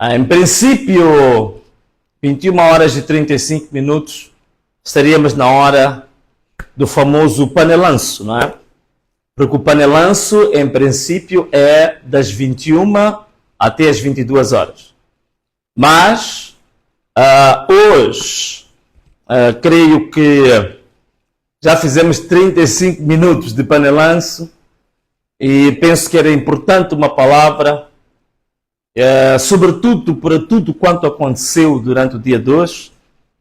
Em princípio, 21 horas e 35 minutos, estaríamos na hora do famoso panelanço, não é? Porque o panelanço, em princípio, é das 21 até as 22 horas. Mas, hoje, creio que já fizemos 35 minutos de panelanço e penso que era importante uma palavra, sobretudo por tudo quanto aconteceu durante o dia de hoje,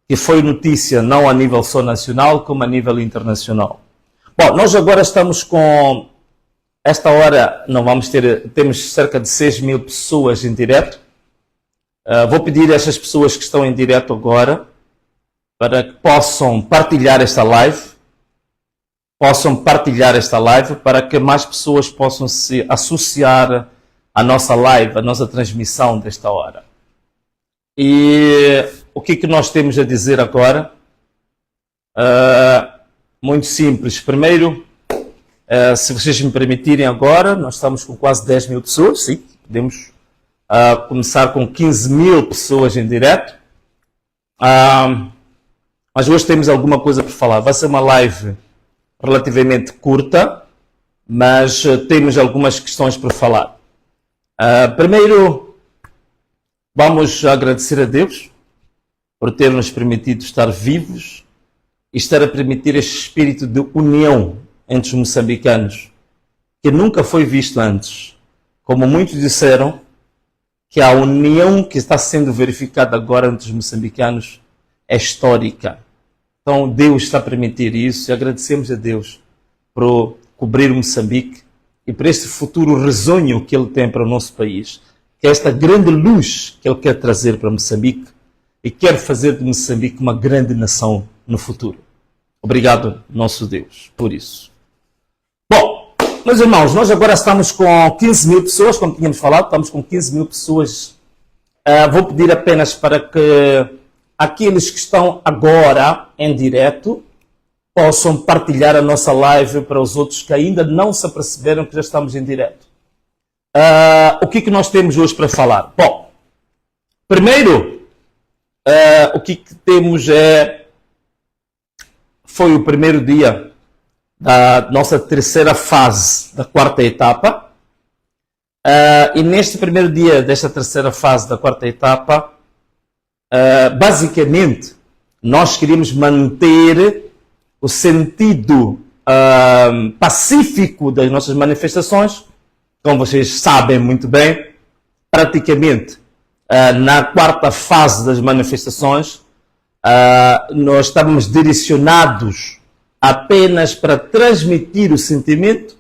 que foi notícia não a nível só nacional, como a nível internacional. Bom, nós agora estamos com, esta hora não vamos ter, temos cerca de 6 mil pessoas em direto. Vou pedir a essas pessoas que estão em direto agora para que possam partilhar esta live, para que mais pessoas possam se associar à nossa live, à nossa transmissão desta hora. E o que é que nós temos a dizer agora? Muito simples. Primeiro, se vocês me permitirem agora, nós estamos com quase 10 mil pessoas, sim, podemos começar com 15 mil pessoas em direto. Mas hoje temos alguma coisa para falar. Vai ser uma live relativamente curta, mas temos algumas questões para falar. Primeiro, vamos agradecer a Deus por ter nos permitido estar vivos e estar a permitir este espírito de união entre os moçambicanos, que nunca foi visto antes. Como muitos disseram, que a união que está sendo verificada agora entre os moçambicanos é histórica. Então Deus está a permitir isso e agradecemos a Deus por cobrir o Moçambique e por este futuro risonho que Ele tem para o nosso país, que é esta grande luz que Ele quer trazer para Moçambique e quer fazer de Moçambique uma grande nação no futuro. Obrigado, nosso Deus, por isso. Bom, meus irmãos, nós agora estamos com 15 mil pessoas, como tínhamos falado, estamos com 15 mil pessoas. Vou pedir apenas para que aqueles que estão agora em direto possam partilhar a nossa live para os outros que ainda não se aperceberam que já estamos em direto. O que nós temos hoje para falar? Bom, primeiro, o que temos foi o primeiro dia da nossa terceira fase da quarta etapa. E neste primeiro dia desta terceira fase da quarta etapa, basicamente, nós queríamos manter o sentido pacífico das nossas manifestações. Como vocês sabem muito bem, praticamente na quarta fase das manifestações, nós estávamos direcionados apenas para transmitir o sentimento.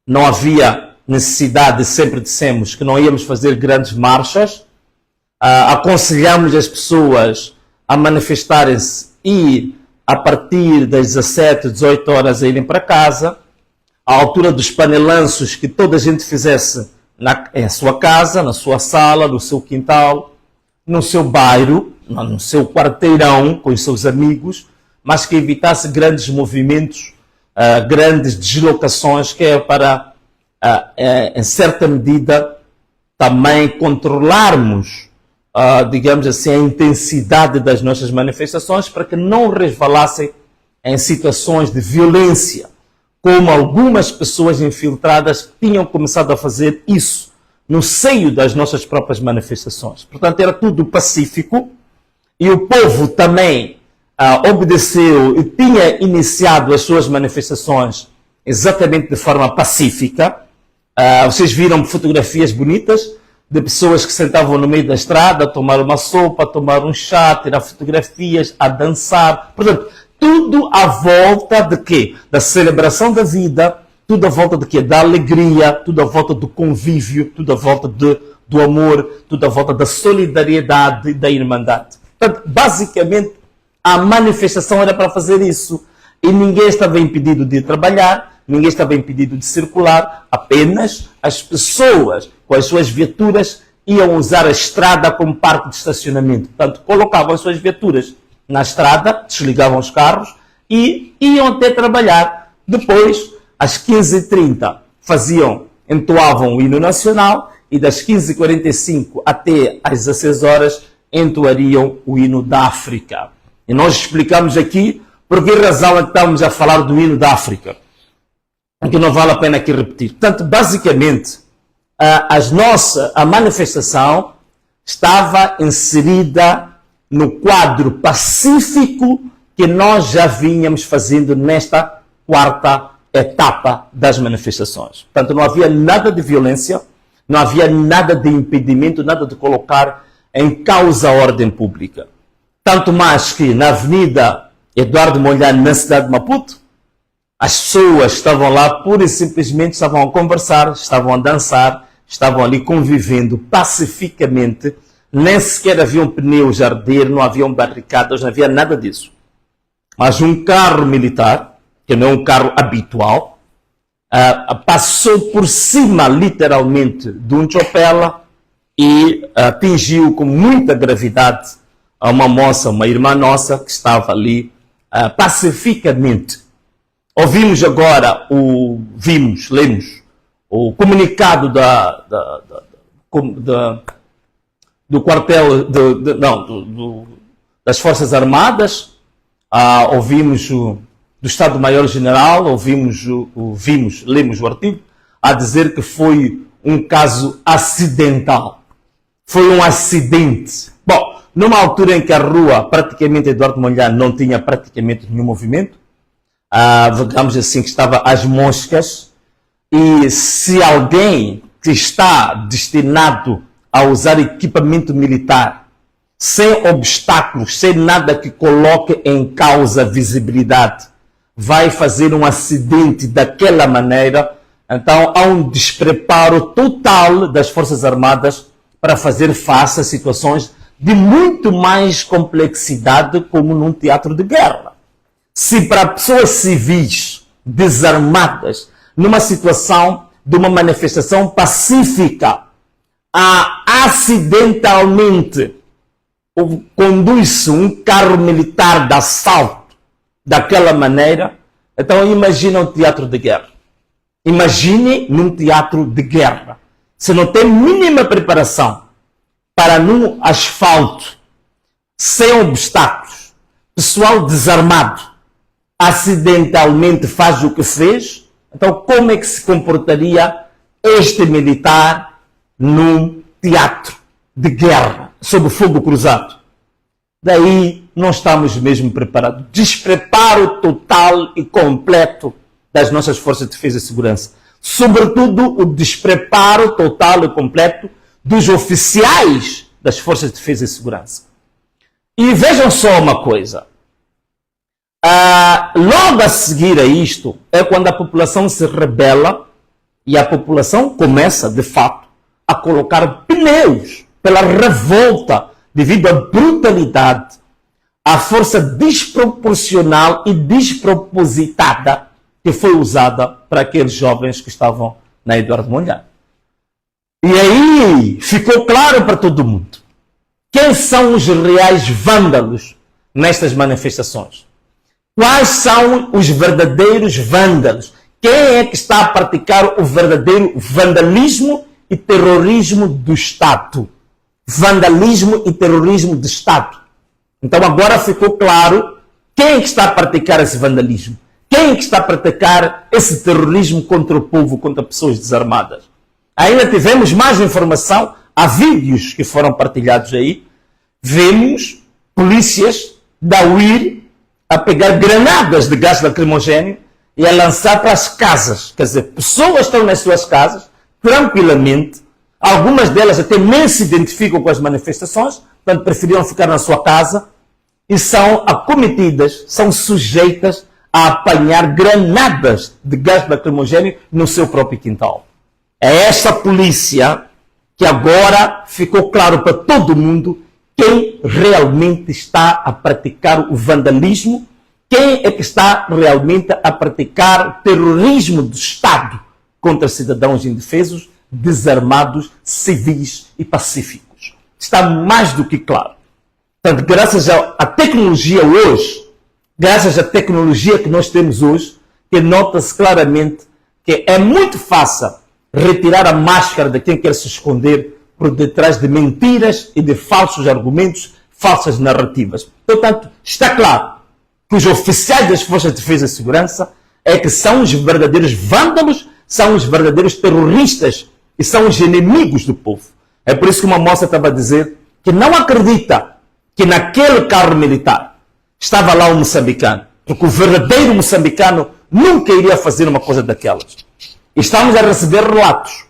Não havia necessidade, sempre dissemos, que não íamos fazer grandes marchas. Aconselhamos as pessoas a manifestarem-se e a partir das 17, 18 horas a irem para casa, à altura dos panelanços, que toda a gente fizesse em sua casa, na sua sala, no seu quintal, no seu bairro, no seu quarteirão, com os seus amigos, mas que evitasse grandes movimentos, grandes deslocações, que é para, em certa medida, também controlarmos, digamos assim, a intensidade das nossas manifestações para que não resvalassem em situações de violência, como algumas pessoas infiltradas tinham começado a fazer isso no seio das nossas próprias manifestações. Portanto, era tudo pacífico e o povo também obedeceu e tinha iniciado as suas manifestações exatamente de forma pacífica. Vocês viram fotografias bonitas de pessoas que sentavam no meio da estrada, a tomar uma sopa, a tomar um chá, a tirar fotografias, a dançar. Portanto, tudo à volta de quê? Da celebração da vida, tudo à volta de quê? Da alegria, tudo à volta do convívio, tudo à volta do amor, tudo à volta da solidariedade e da irmandade. Portanto, basicamente, a manifestação era para fazer isso. E ninguém estava impedido de trabalhar, ninguém estava impedido de circular, apenas as pessoas com as suas viaturas iam usar a estrada como parque de estacionamento. Portanto, colocavam as suas viaturas na estrada, desligavam os carros e iam até trabalhar. Depois, às 15h30, entoavam o hino nacional e das 15h45 até às 16 horas entoariam o hino da África. E nós explicamos aqui por que razão é que estamos a falar do hino da África, que não vale a pena aqui repetir. Portanto, basicamente, a manifestação estava inserida no quadro pacífico que nós já vínhamos fazendo nesta quarta etapa das manifestações. Portanto, não havia nada de violência, não havia nada de impedimento, nada de colocar em causa a ordem pública. Tanto mais que na Avenida Eduardo Mondlane, na cidade de Maputo, as pessoas estavam lá pura e simplesmente estavam a conversar, estavam a dançar, estavam ali convivendo pacificamente, nem sequer haviam pneus a arder, não haviam barricadas, não havia nada disso. Mas um carro militar, que não é um carro habitual, passou por cima, literalmente, de um chopela e atingiu com muita gravidade a uma moça, uma irmã nossa, que estava ali pacificamente. Ouvimos agora, lemos o comunicado do quartel, das Forças Armadas, ouvimos do Estado-Maior-General, lemos o artigo, a dizer que foi um caso acidental. Foi um acidente. Bom, numa altura em que a rua, praticamente, Eduardo Mondlane não tinha praticamente nenhum movimento, digamos assim, que estava às moscas, e se alguém que está destinado a usar equipamento militar, sem obstáculos, sem nada que coloque em causa a visibilidade, vai fazer um acidente daquela maneira, então há um despreparo total das Forças Armadas para fazer face a situações de muito mais complexidade, como num teatro de guerra. Se para pessoas civis desarmadas, numa situação de uma manifestação pacífica, acidentalmente conduz-se um carro militar de assalto daquela maneira, então imagina um teatro de guerra. Imagine num teatro de guerra. Se não tem mínima preparação para num asfalto, sem obstáculos, pessoal desarmado, acidentalmente faz o que fez, então como é que se comportaria este militar num teatro de guerra, sob fogo cruzado? Daí não estamos mesmo preparados. Despreparo total e completo das nossas forças de defesa e segurança. Sobretudo o despreparo total e completo dos oficiais das forças de defesa e segurança. E vejam só uma coisa. Logo a seguir a isto é quando a população se rebela e a população começa, de fato, a colocar pneus pela revolta devido à brutalidade, à força desproporcional e despropositada que foi usada para aqueles jovens que estavam na Eduardo Mondlane. E aí ficou claro para todo mundo quem são os reais vândalos nestas manifestações. Quais são os verdadeiros vândalos? Quem é que está a praticar o verdadeiro vandalismo e terrorismo do Estado? Vandalismo e terrorismo do Estado. Então agora ficou claro quem é que está a praticar esse vandalismo. Quem é que está a praticar esse terrorismo contra o povo, contra pessoas desarmadas? Ainda tivemos mais informação, há vídeos que foram partilhados aí, vemos polícias da UIR a pegar granadas de gás lacrimogéneo e a lançar para as casas. Quer dizer, pessoas estão nas suas casas, tranquilamente, algumas delas até nem se identificam com as manifestações, portanto preferiram ficar na sua casa e são acometidas, são sujeitas a apanhar granadas de gás lacrimogéneo no seu próprio quintal. É essa polícia que agora ficou claro para todo mundo quem realmente está a praticar o vandalismo, quem é que está realmente a praticar o terrorismo do Estado contra cidadãos indefesos, desarmados, civis e pacíficos. Está mais do que claro. Portanto, graças à tecnologia hoje, graças à tecnologia que nós temos hoje, que nota-se claramente que é muito fácil retirar a máscara de quem quer se esconder por detrás de mentiras e de falsos argumentos, falsas narrativas. Portanto, está claro que os oficiais das Forças de Defesa e Segurança é que são os verdadeiros vândalos, são os verdadeiros terroristas e são os inimigos do povo. É por isso que uma moça estava a dizer que não acredita que naquele carro militar estava lá um moçambicano, porque o verdadeiro moçambicano nunca iria fazer uma coisa daquelas. Estamos a receber relatos.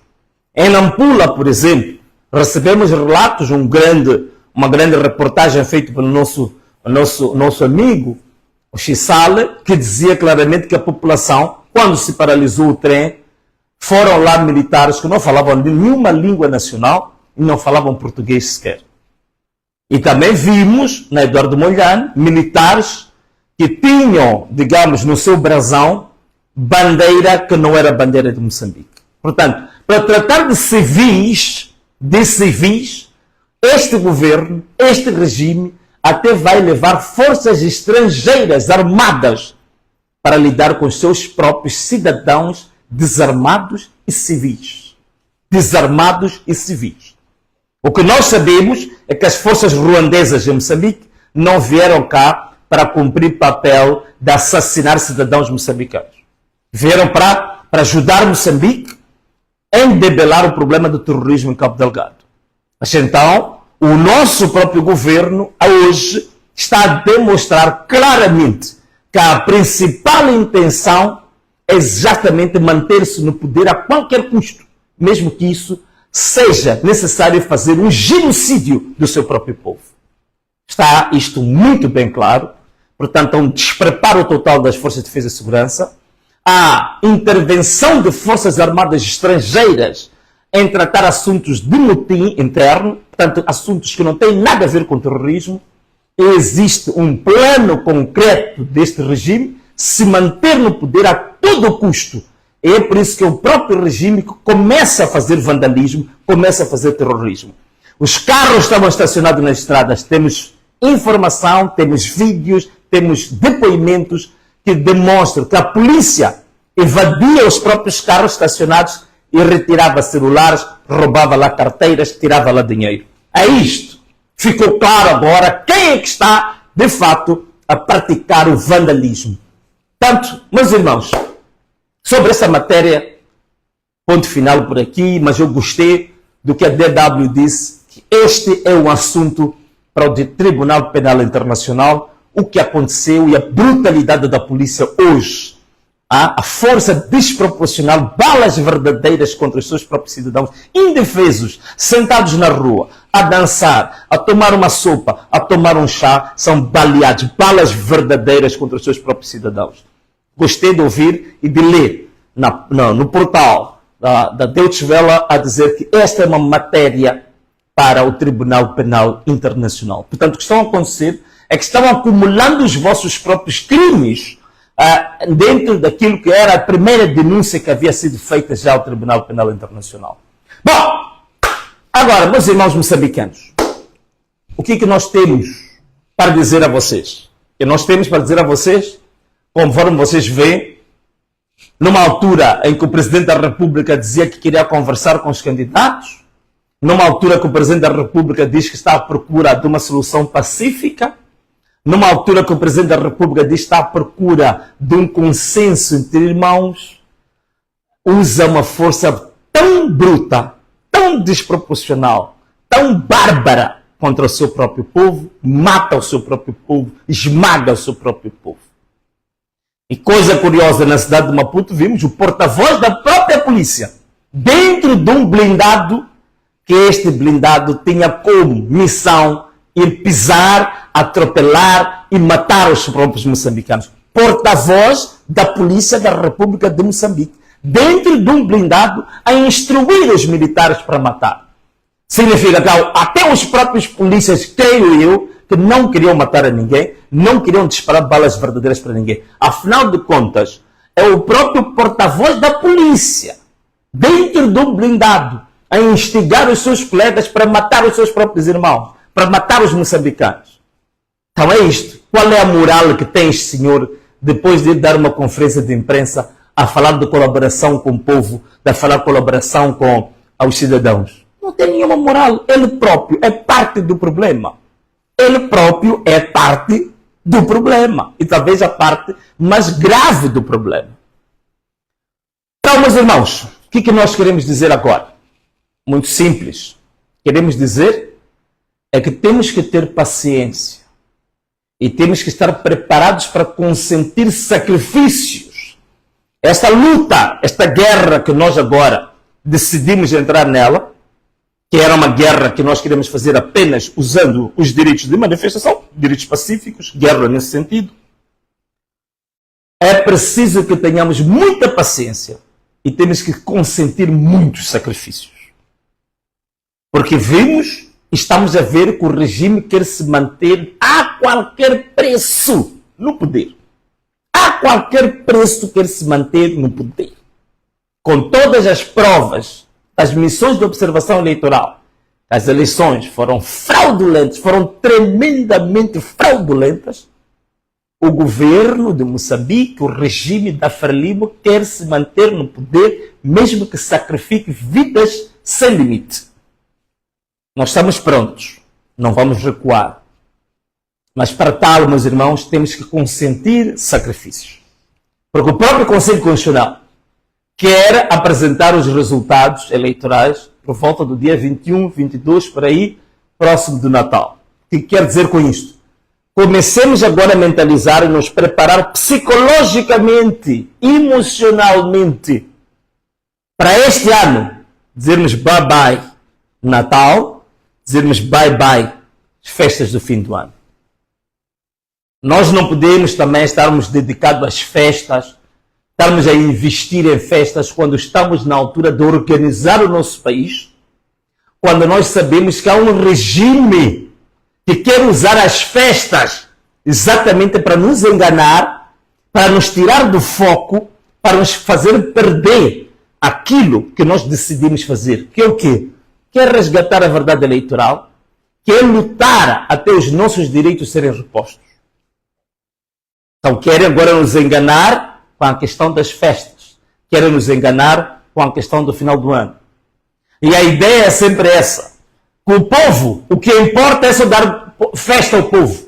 Em Nampula, por exemplo, recebemos relatos, uma grande reportagem feita pelo nosso amigo, o Chisale, que dizia claramente que a população, quando se paralisou o trem, foram lá militares que não falavam nenhuma língua nacional e não falavam português sequer. E também vimos, na Eduardo Mondlane, militares que tinham, digamos, no seu brasão, bandeira que não era bandeira de Moçambique. Portanto, para tratar de civis, este governo, este regime, até vai levar forças estrangeiras armadas para lidar com os seus próprios cidadãos desarmados e civis. Desarmados e civis. O que nós sabemos é que as forças ruandesas em Moçambique não vieram cá para cumprir papel de assassinar cidadãos moçambicanos. Vieram para ajudar Moçambique em debelar o problema do terrorismo em Cabo Delgado. Mas então, o nosso próprio governo, hoje, está a demonstrar claramente que a principal intenção é exatamente manter-se no poder a qualquer custo, mesmo que isso seja necessário fazer um genocídio do seu próprio povo. Está isto muito bem claro. Portanto, há um despreparo total das Forças de Defesa e Segurança, a intervenção de forças armadas estrangeiras em tratar assuntos de motim interno, portanto, assuntos que não têm nada a ver com terrorismo. Existe um plano concreto deste regime se manter no poder a todo custo. E é por isso que o próprio regime começa a fazer vandalismo, começa a fazer terrorismo. Os carros estavam estacionados nas estradas, temos informação, temos vídeos, temos depoimentos que demonstram que a polícia evadia os próprios carros estacionados e retirava celulares, roubava lá carteiras, tirava lá dinheiro. É isto. Ficou claro agora quem é que está, de fato, a praticar o vandalismo. Portanto, meus irmãos, sobre essa matéria, ponto final por aqui, mas eu gostei do que a DW disse, que este é um assunto para o Tribunal Penal Internacional, o que aconteceu e a brutalidade da polícia hoje. A força desproporcional, balas verdadeiras contra os seus próprios cidadãos, indefesos, sentados na rua, a dançar, a tomar uma sopa, a tomar um chá, são baleados, balas verdadeiras contra os seus próprios cidadãos. Gostei de ouvir e de ler no portal da Deutsche Welle a dizer que esta é uma matéria para o Tribunal Penal Internacional. Portanto, o que está a acontecer é que estão acumulando os vossos próprios crimes dentro daquilo que era a primeira denúncia que havia sido feita já ao Tribunal Penal Internacional. Bom, agora, meus irmãos moçambicanos, o que é que nós temos para dizer a vocês? O que nós temos para dizer a vocês, conforme vocês veem, numa altura em que o Presidente da República dizia que queria conversar com os candidatos, numa altura que o Presidente da República diz que está à procura de uma solução pacífica, numa altura que o Presidente da República diz que está à procura de um consenso entre irmãos, usa uma força tão bruta, tão desproporcional, tão bárbara contra o seu próprio povo, mata o seu próprio povo, esmaga o seu próprio povo. E coisa curiosa, na cidade de Maputo, vimos o porta-voz da própria polícia, dentro de um blindado, que este blindado tinha como missão ir pisar, atropelar e matar os próprios moçambicanos. Porta-voz da polícia da República de Moçambique, dentro de um blindado, a instruir os militares para matar. Significa que até os próprios polícias, creio eu, que não queriam matar a ninguém, não queriam disparar balas verdadeiras para ninguém. Afinal de contas, é o próprio porta-voz da polícia, dentro de um blindado, a instigar os seus colegas para matar os seus próprios irmãos, para matar os moçambicanos. Então é isto. Qual é a moral que tem este senhor, depois de dar uma conferência de imprensa, a falar de colaboração com o povo, a falar de colaboração com os cidadãos. Não tem nenhuma moral. Ele próprio é parte do problema. Ele próprio é parte do problema. E talvez a parte mais grave do problema. Então, meus irmãos, o que nós queremos dizer agora? Muito simples. Queremos dizer é que temos que ter paciência. E temos que estar preparados para consentir sacrifícios. Esta luta, esta guerra que nós agora decidimos entrar nela, que era uma guerra que nós queremos fazer apenas usando os direitos de manifestação, direitos pacíficos, guerra nesse sentido, é preciso que tenhamos muita paciência e temos que consentir muitos sacrifícios. Porque estamos a ver que o regime quer se manter a qualquer preço no poder. A qualquer preço quer se manter no poder. Com todas as provas das missões de observação eleitoral, as eleições foram fraudulentas, foram tremendamente fraudulentas, o governo de Moçambique, o regime da Frelimo, quer se manter no poder, mesmo que sacrifique vidas sem limite. Nós estamos prontos, não vamos recuar. Mas para tal, meus irmãos, temos que consentir sacrifícios. Porque o próprio Conselho Constitucional quer apresentar os resultados eleitorais por volta do dia 21, 22, por aí, próximo do Natal. O que quer dizer com isto? Comecemos agora a mentalizar e nos preparar psicologicamente, emocionalmente, para este ano, dizermos bye-bye Natal, dizermos bye-bye festas do fim do ano. Nós não podemos também estarmos dedicados às festas, estarmos a investir em festas quando estamos na altura de organizar o nosso país, quando nós sabemos que há um regime que quer usar as festas exatamente para nos enganar, para nos tirar do foco, para nos fazer perder aquilo que nós decidimos fazer. Que é o quê? Quer resgatar a verdade eleitoral, quer lutar até os nossos direitos serem repostos. Então querem agora nos enganar com a questão das festas, querem nos enganar com a questão do final do ano. E a ideia é sempre essa. Com o povo, o que importa é só dar festa ao povo,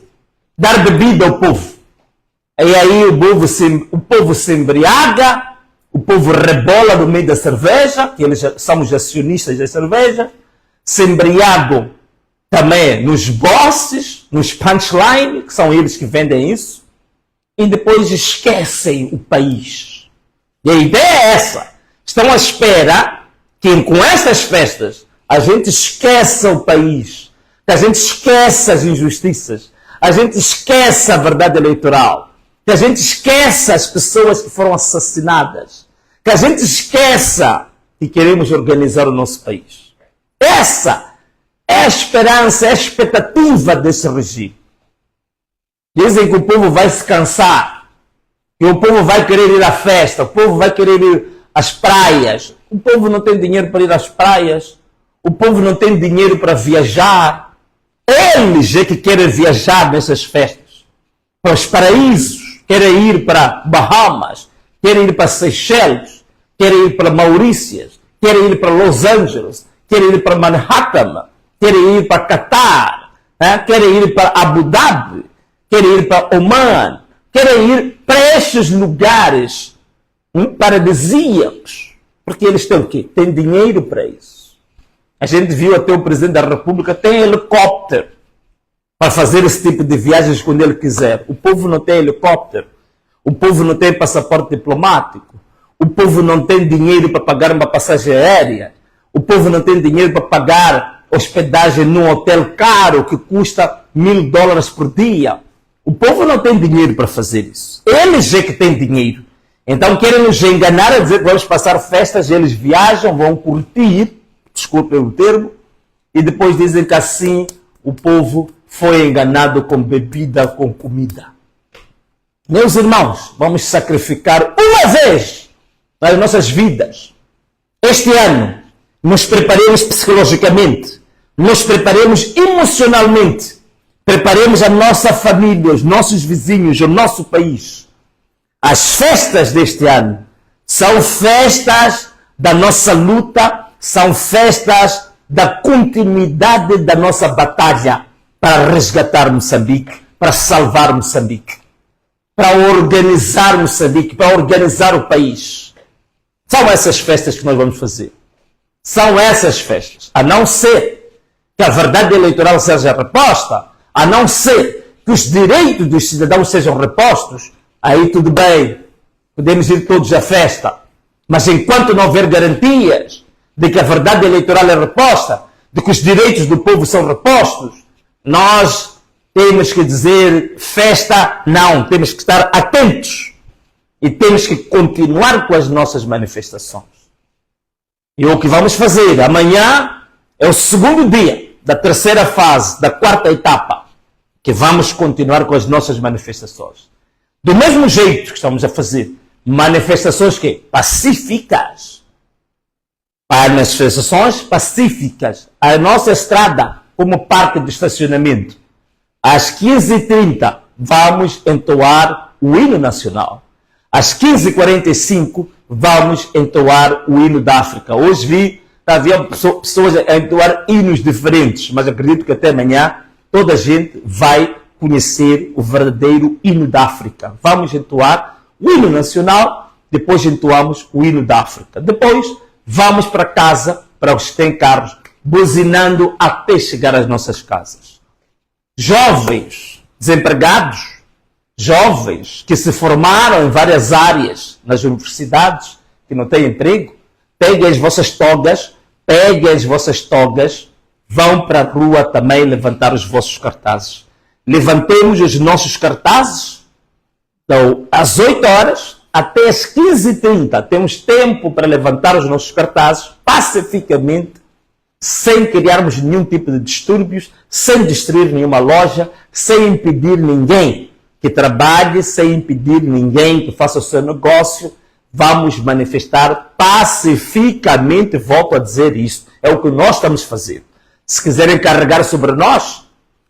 dar bebida ao povo. E aí o povo se embriaga, o povo rebola no meio da cerveja, que eles são os acionistas da cerveja, se embriagam também nos bosses, nos punchline, que são eles que vendem isso, e depois esquecem o país. E a ideia é essa. Estão à espera que com essas festas a gente esqueça o país, que a gente esqueça as injustiças, a gente esqueça a verdade eleitoral, que a gente esqueça as pessoas que foram assassinadas, que a gente esqueça que queremos organizar o nosso país. Essa é a esperança, é a expectativa desse regime. Dizem que o povo vai se cansar, que o povo vai querer ir à festa, o povo vai querer ir às praias. O povo não tem dinheiro para ir às praias, o povo não tem dinheiro para viajar. Eles é que querem viajar nessas festas, para os paraísos, querem ir para Bahamas, querem ir para Seychelles, querem ir para Maurícias, querem ir para Los Angeles, querem ir para Manhattan, querem ir para Qatar, querem ir para Abu Dhabi, querem ir para Oman, querem ir para estes lugares paradisíacos, porque eles têm o quê? Têm dinheiro para isso. A gente viu até o Presidente da República tem helicóptero para fazer esse tipo de viagens quando ele quiser. O povo não tem helicóptero, o povo não tem passaporte diplomático, o povo não tem dinheiro para pagar uma passagem aérea, o povo não tem dinheiro para pagar hospedagem num hotel caro que custa $1.000 por dia. O povo não tem dinheiro para fazer isso. Eles é que têm dinheiro. Então querem nos enganar a dizer que vamos passar festas, eles viajam, vão curtir, desculpem o termo, e depois dizem que assim o povo foi enganado com bebida, com comida. Meus irmãos, vamos sacrificar uma vez nas nossas vidas. Este ano, nos preparemos psicologicamente, nos preparemos emocionalmente, preparemos a nossa família, os nossos vizinhos, o nosso país. As festas deste ano São festas da nossa luta, são festas da continuidade da nossa batalha para resgatar Moçambique, para salvar Moçambique, para organizar Moçambique, para organizar o país. São essas festas que nós vamos fazer. São essas festas. A não ser que a verdade eleitoral seja reposta, a não ser que os direitos dos cidadãos sejam repostos, aí tudo bem, podemos ir todos à festa. Mas enquanto não houver garantias de que a verdade eleitoral é reposta, de que os direitos do povo são repostos, nós temos que dizer festa não, temos que estar atentos e temos que continuar com as nossas manifestações. E o que vamos fazer amanhã é o segundo dia da terceira fase, da quarta etapa, que vamos continuar com as nossas manifestações. Do mesmo jeito que estamos a fazer manifestações que? Pacíficas. Manifestações pacíficas. A nossa estrada, como parque de estacionamento, às 15h30 vamos entoar o hino nacional. Às 15h45 vamos entoar o hino da África. Hoje vi, havia pessoas a entoar hinos diferentes, mas acredito que até amanhã toda a gente vai conhecer o verdadeiro hino da África. Vamos entoar o hino nacional, depois entoamos o hino da África. Depois vamos para casa, para os que têm carros, buzinando até chegar às nossas casas. Jovens desempregados, jovens que se formaram em várias áreas nas universidades, que não têm emprego, peguem as vossas togas, vão para a rua também levantar os vossos cartazes. Levantemos os nossos cartazes, então, às 8 horas até às 15h30. Temos tempo para levantar os nossos cartazes pacificamente, sem criarmos nenhum tipo de distúrbios, sem destruir nenhuma loja, sem impedir ninguém que trabalhe, sem impedir ninguém que faça o seu negócio. Vamos manifestar pacificamente, volto a dizer isso. É o que nós estamos fazendo. Se quiserem carregar sobre nós,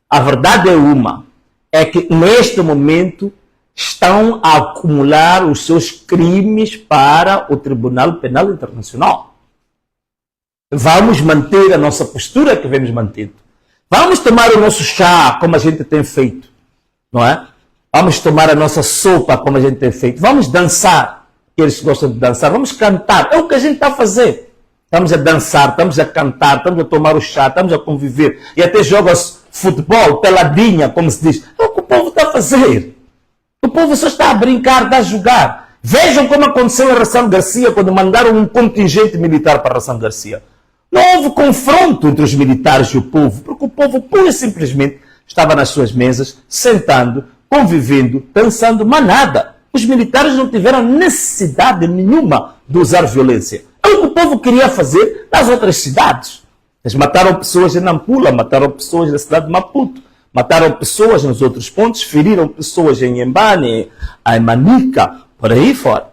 a verdade é uma, é que neste momento estão a acumular os seus crimes para o Tribunal Penal Internacional. Vamos manter a nossa postura que vemos mantendo. Vamos tomar o nosso chá como a gente tem feito, não é? Vamos tomar a nossa sopa como a gente tem feito. Vamos dançar, eles gostam de dançar. Vamos cantar, é o que a gente está a fazer. Estamos a dançar, estamos a cantar, estamos a tomar o chá, estamos a conviver. E até joga-se futebol, peladinha, como se diz. É o que o povo está a fazer. O povo só está a brincar, está a jogar. Vejam como aconteceu em Ração Garcia, quando mandaram um contingente militar para Ração Garcia. Não houve confronto entre os militares e o povo, porque o povo pura e simplesmente estava nas suas mesas, sentando, convivendo, dançando, mas nada. Os militares não tiveram necessidade nenhuma de usar violência. É o que o povo queria fazer nas outras cidades. Eles mataram pessoas em Nampula, mataram pessoas na cidade de Maputo, mataram pessoas nos outros pontos, feriram pessoas em Embane, em Manica, por aí fora.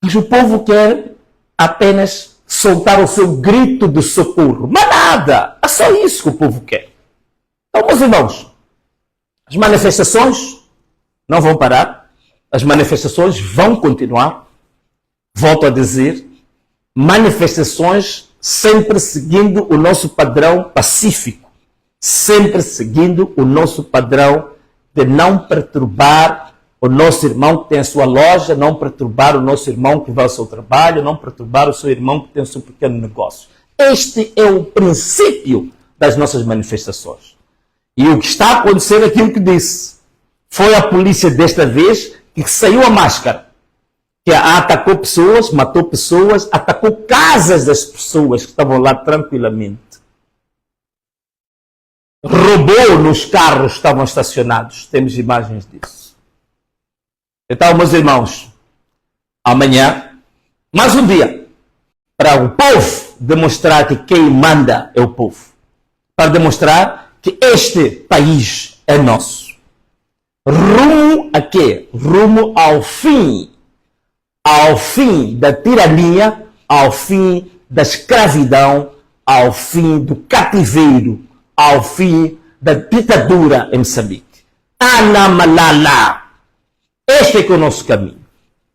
Mas o povo quer apenas soltar o seu grito de socorro. Mas nada! É só isso que o povo quer. Então, meus irmãos, as manifestações não vão parar, as manifestações vão continuar. Volto a dizer, manifestações sempre seguindo o nosso padrão pacífico, sempre seguindo o nosso padrão de não perturbar o nosso irmão que tem a sua loja, não perturbar o nosso irmão que vai ao seu trabalho, não perturbar o seu irmão que tem o seu pequeno negócio. Este é o princípio das nossas manifestações. E o que está a acontecer é aquilo que disse. Foi a polícia desta vez que saiu a máscara, que atacou pessoas, matou pessoas, atacou casas das pessoas que estavam lá tranquilamente. Roubou nos carros que estavam estacionados. Temos imagens disso. Então, meus irmãos, amanhã, mais um dia, para o povo demonstrar que quem manda é o povo. Para demonstrar que este país é nosso. Rumo a quê? Rumo ao fim da tirania, ao fim da escravidão, ao fim do cativeiro, ao fim da ditadura em Moçambique. Ana Malala. Este é que é o nosso caminho.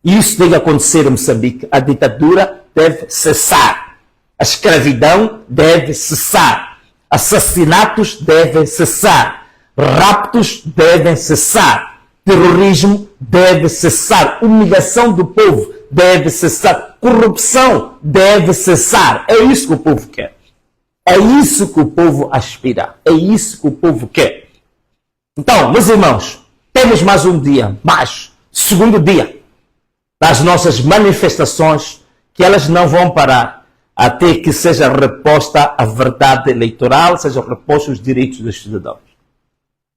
E isso deve acontecer em Moçambique. A ditadura deve cessar. A escravidão deve cessar. Assassinatos devem cessar. Raptos devem cessar. Terrorismo deve cessar. Humilhação do povo deve cessar. Corrupção deve cessar. É isso que o povo quer. É isso que o povo aspira. É isso que o povo quer. Então, meus irmãos, temos mais um dia, segundo dia das nossas manifestações, que elas não vão parar até que seja reposta a verdade eleitoral, sejam repostos os direitos dos cidadãos.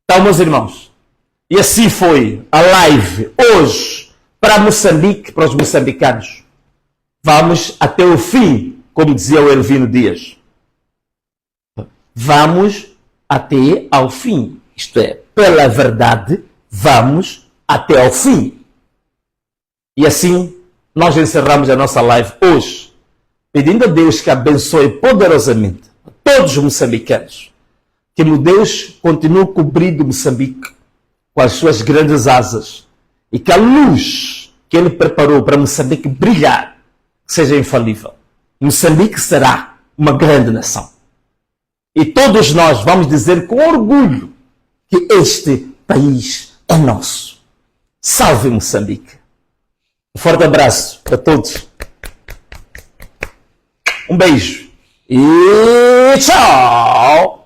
Então, meus irmãos, e assim foi a live hoje para Moçambique, para os moçambicanos. Vamos até o fim, como dizia o Elvino Dias. Vamos até ao fim. Isto é, pela verdade, vamos até ao fim. E assim, nós encerramos a nossa live hoje, pedindo a Deus que abençoe poderosamente a todos os moçambicanos. Que meu Deus continue cobrindo Moçambique com as suas grandes asas e que a luz que Ele preparou para Moçambique brilhar seja infalível. Moçambique será uma grande nação. E todos nós vamos dizer com orgulho que este país é nosso. Salve Moçambique! Um forte abraço para todos. Um beijo e tchau!